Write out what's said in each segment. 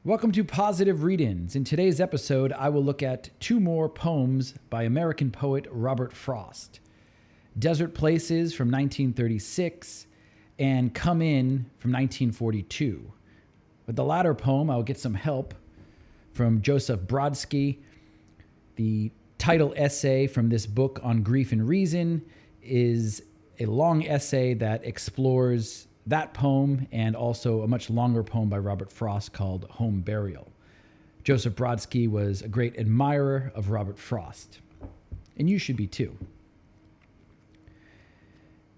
Welcome to Positive Read-Ins. In today's episode, I will look at two more poems by American poet Robert Frost. Desert Places from 1936 and Come In from 1942. With the latter poem, I'll get some help from Joseph Brodsky. The title essay from this book on grief and reason is a long essay that explores that poem and also a much longer poem by Robert Frost called Home Burial. Joseph Brodsky was a great admirer of Robert Frost, and you should be too.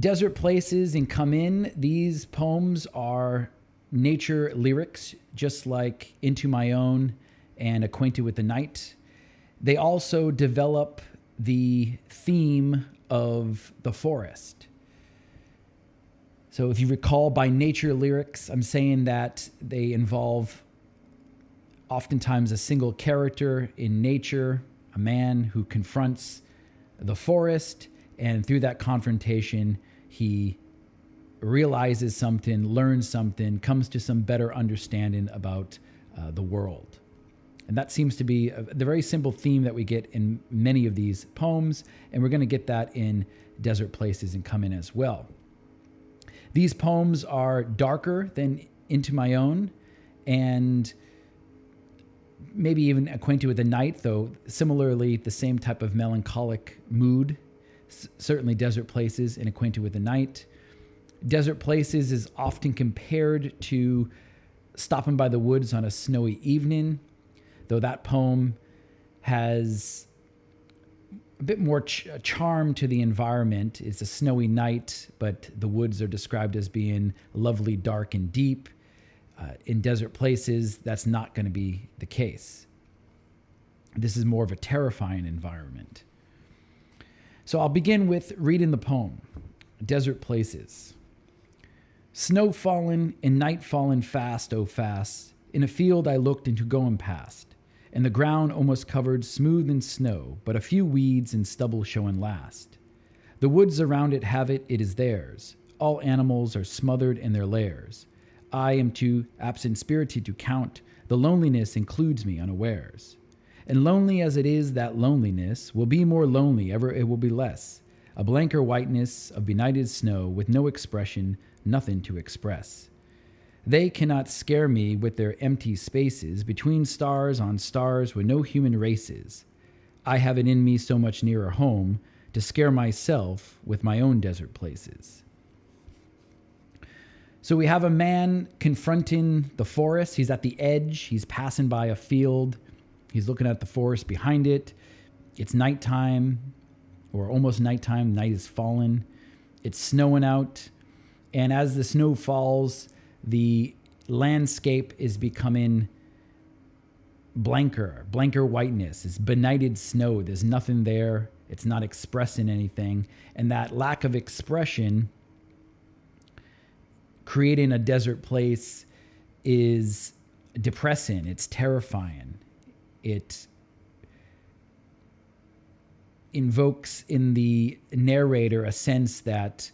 Desert Places and Come In, these poems are nature lyrics, just like Into My Own and Acquainted with the Night. They also develop the theme of the forest. So if you recall, by nature lyrics, I'm saying that they involve oftentimes a single character in nature, a man who confronts the forest, and through that confrontation, he realizes something, learns something, comes to some better understanding about the world. And that seems to be the very simple theme that we get in many of these poems, and we're going to get that in Desert Places and Come In as well. These poems are darker than Into My Own and maybe even Acquainted with the Night, though similarly the same type of melancholic mood. Certainly Desert Places and Acquainted with the Night. Desert Places is often compared to Stopping by the Woods on a Snowy Evening, though that poem has a bit more charm to the environment. It's a snowy night, but the woods are described as being lovely, dark, and deep. In Desert Places, that's not going to be the case. This is more of a terrifying environment. So I'll begin with reading the poem, Desert Places. Snow fallen and night fallen fast, oh fast. In a field I looked into going past, and the ground almost covered smooth in snow, but a few weeds and stubble showing last. The woods around it have it is theirs. All animals are smothered in their lairs. I am too absent-spirited to count. The loneliness includes me unawares. And lonely as it is, that loneliness will be more lonely, ever it will be less. A blanker whiteness of benighted snow with no expression, nothing to express. They cannot scare me with their empty spaces between stars on stars where no human race is. I have it in me so much nearer home to scare myself with my own desert places. So we have a man confronting the forest. He's at the edge. He's passing by a field. He's looking at the forest behind it. It's nighttime, or almost nighttime. Night is fallen. It's snowing out. And as the snow falls, the landscape is becoming blanker whiteness. It's benighted snow. There's nothing there. It's not expressing anything. And that lack of expression, creating a desert place, is depressing. It's terrifying. It invokes in the narrator a sense that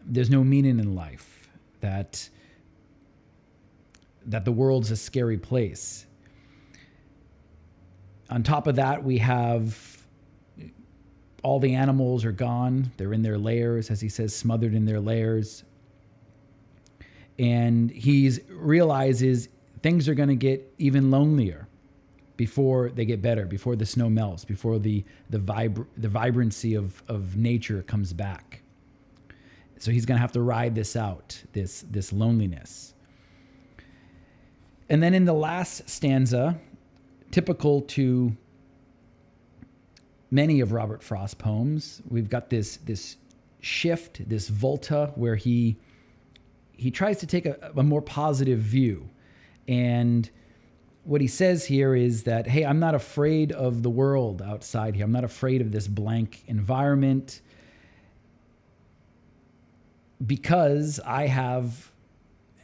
there's no meaning in life, that the world's a scary place. On top of that, we have all the animals are gone. They're in their lairs, as he says, smothered in their lairs. And he realizes things are going to get even lonelier before they get better, before the snow melts, before the vibrancy of nature comes back. So he's going to have to ride this out, this loneliness. And then in the last stanza, typical to many of Robert Frost's poems, we've got this shift, this volta, where he tries to take a more positive view. And what he says here is that, hey, I'm not afraid of the world outside here. I'm not afraid of this blank environment because I have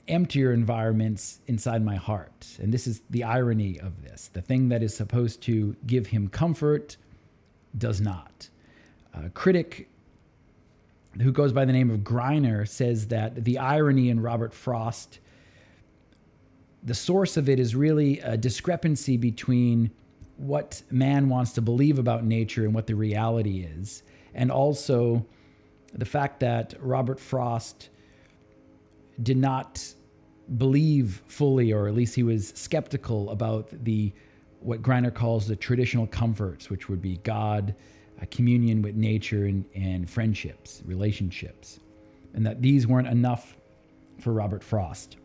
emptier environments inside my heart. And this is the irony of this. The thing that is supposed to give him comfort does not. A critic who goes by the name of Greiner says that the irony in Robert Frost the source of it is really a discrepancy between what man wants to believe about nature and what the reality is. And also the fact that Robert Frost did not believe fully, or at least he was skeptical about what Greiner calls the traditional comforts, which would be God, a communion with nature, and friendships, relationships, and that these weren't enough for Robert Frost.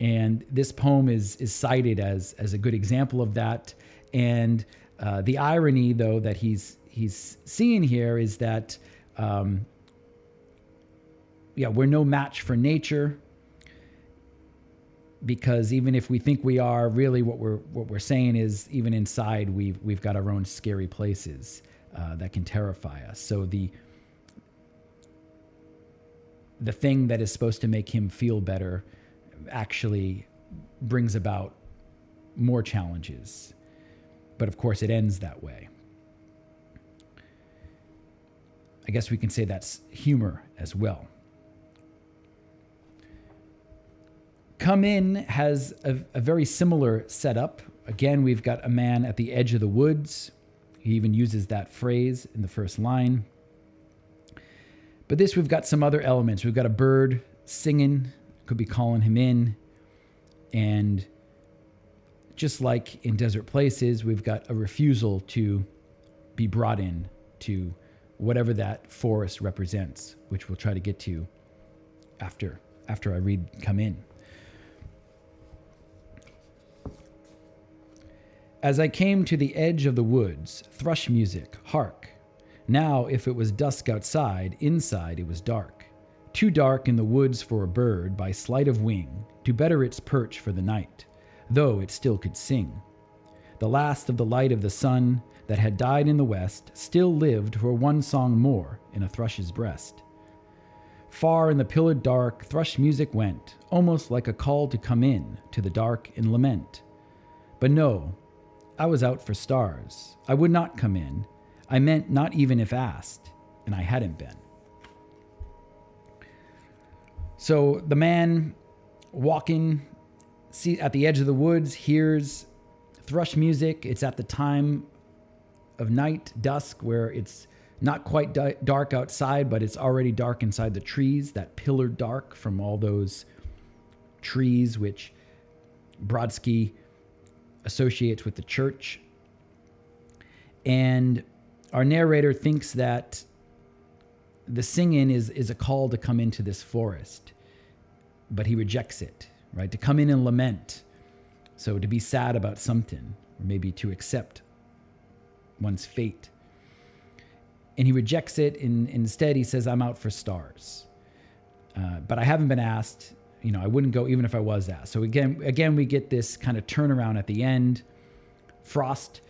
And this poem is cited as a good example of that. And the irony, though, that he's seeing here is that we're no match for nature, because even if we think we are, really what we're saying is, even inside we've got our own scary places that can terrify us. So the thing that is supposed to make him feel better actually brings about more challenges. But of course it ends that way. I guess we can say that's humor as well. Come In has a very similar setup. Again, we've got a man at the edge of the woods. He even uses that phrase in the first line. But this, we've got some other elements. We've got a bird singing, could be calling him in. And just like in Desert Places, we've got a refusal to be brought in to whatever that forest represents, which we'll try to get to after I read Come In. As I came to the edge of the woods, thrush music, hark. Now, if it was dusk outside, inside it was dark. Too dark in the woods for a bird, by sleight of wing, to better its perch for the night, though it still could sing. The last of the light of the sun that had died in the west still lived for one song more in a thrush's breast. Far in the pillared dark, thrush music went, almost like a call to come in to the dark in lament. But no, I was out for stars. I would not come in. I meant not even if asked, and I hadn't been. So the man walking at the edge of the woods hears thrush music. It's at the time of night, dusk, where it's not quite dark outside, but it's already dark inside the trees, that pillared dark from all those trees, which Brodsky associates with the church. And our narrator thinks that the singing is a call to come into this forest, but he rejects it, right? To come in and lament. So to be sad about something, or maybe to accept one's fate. And he rejects it. Instead, he says, I'm out for stars. But I haven't been asked. I wouldn't go even if I was asked. So again, we get this kind of turnaround at the end. Frost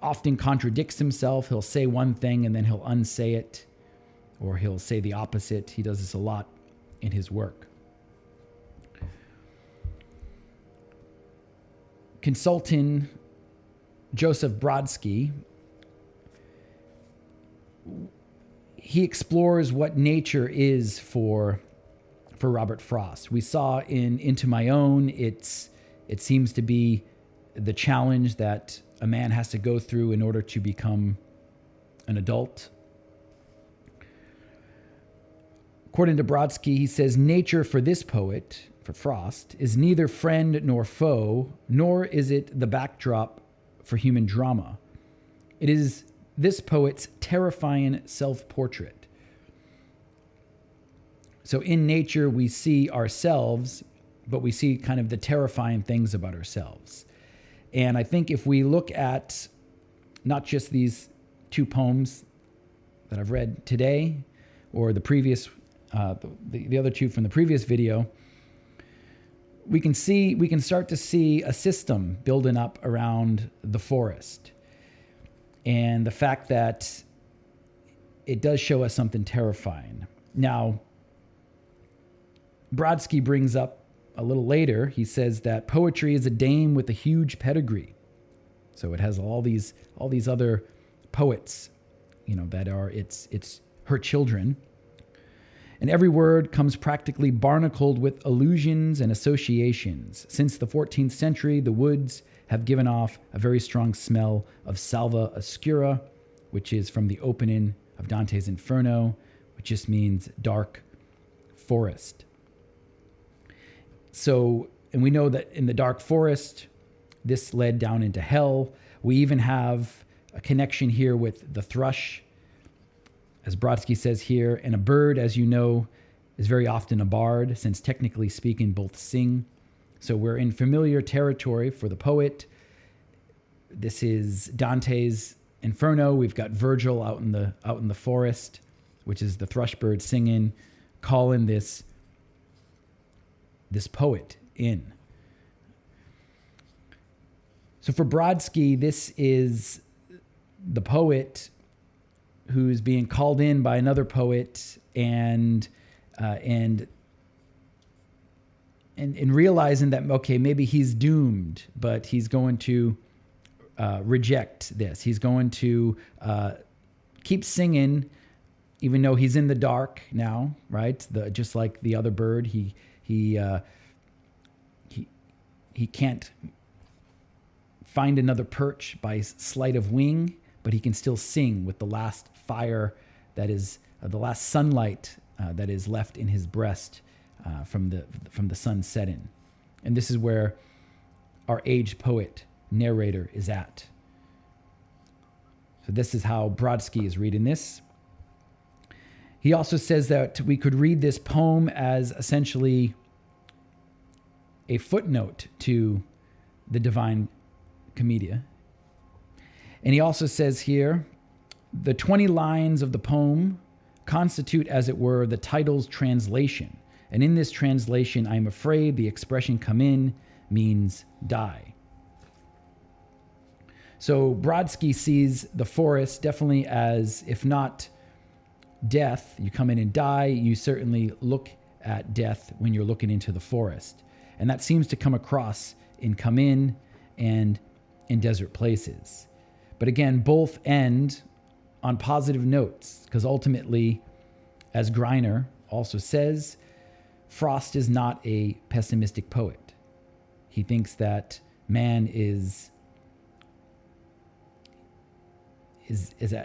often contradicts himself. He'll say one thing and then he'll unsay it, or he'll say the opposite. He does this a lot in his work. Consulting Joseph Brodsky, he explores what nature is for Robert Frost. We saw in Into My Own, it seems to be the challenge that a man has to go through in order to become an adult. According to Brodsky, he says, nature for this poet, for Frost, is neither friend nor foe, nor is it the backdrop for human drama. It is this poet's terrifying self-portrait. So in nature, we see ourselves, but we see kind of the terrifying things about ourselves. And I think if we look at not just these two poems that I've read today, or the previous, the other two from the previous video, we can start to see a system building up around the forest. And the fact that it does show us something terrifying. Now, Brodsky brings up a little later, he says that poetry is a dame with a huge pedigree. So it has all these other poets, that are its her children. And every word comes practically barnacled with allusions and associations. Since the 14th century, the woods have given off a very strong smell of salvia oscura, which is from the opening of Dante's Inferno, which just means dark forest. So, and we know that in the dark forest, this led down into hell. We even have a connection here with the thrush, as Brodsky says here, and a bird, as you know, is very often a bard, since technically speaking, both sing. So we're in familiar territory for the poet. This is Dante's Inferno. We've got Virgil out in the forest, which is the thrush bird singing, calling this poet in. So for Brodsky, this is the poet who's being called in by another poet and realizing that, okay, maybe he's doomed, but he's going to reject this. He's going to keep singing, even though he's in the dark now, right? Just like the other bird, he can't find another perch by sleight of wing, but he can still sing with the last fire that is the last sunlight that is left in his breast from the sun setting. And this is where our aged poet narrator is at. So this is how Brodsky is reading this. He also says that we could read this poem as essentially a footnote to the Divine Commedia. And he also says here, the 20 lines of the poem constitute, as it were, the title's translation. And in this translation, I am afraid the expression "come in" means die. So Brodsky sees the forest definitely as, if not death, you come in and die, you certainly look at death when you're looking into the forest. And that seems to come across in "Come In" and in "Desert Places." But again, both end on positive notes, because ultimately, as Greiner also says, Frost is not a pessimistic poet. He thinks that man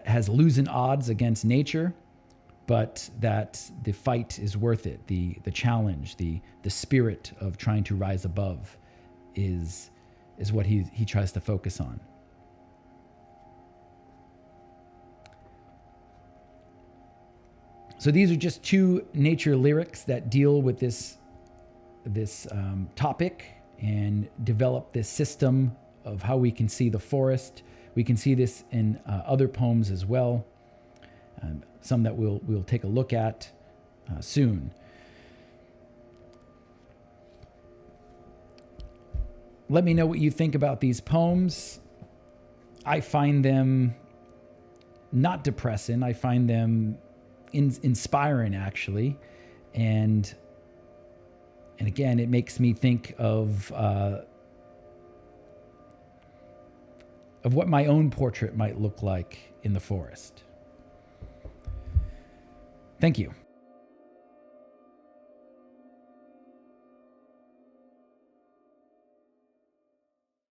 has losing odds against nature, but that the fight is worth it. The challenge, the spirit of trying to rise above is what he tries to focus on. So these are just two nature lyrics that deal with this topic and develop this system of how we can see the forest. We can see this in other poems as well, some that we'll take a look at soon. Let me know what you think about these poems. I find them not depressing. I find them inspiring, actually, and again, it makes me think of what my own portrait might look like in the forest. Thank you.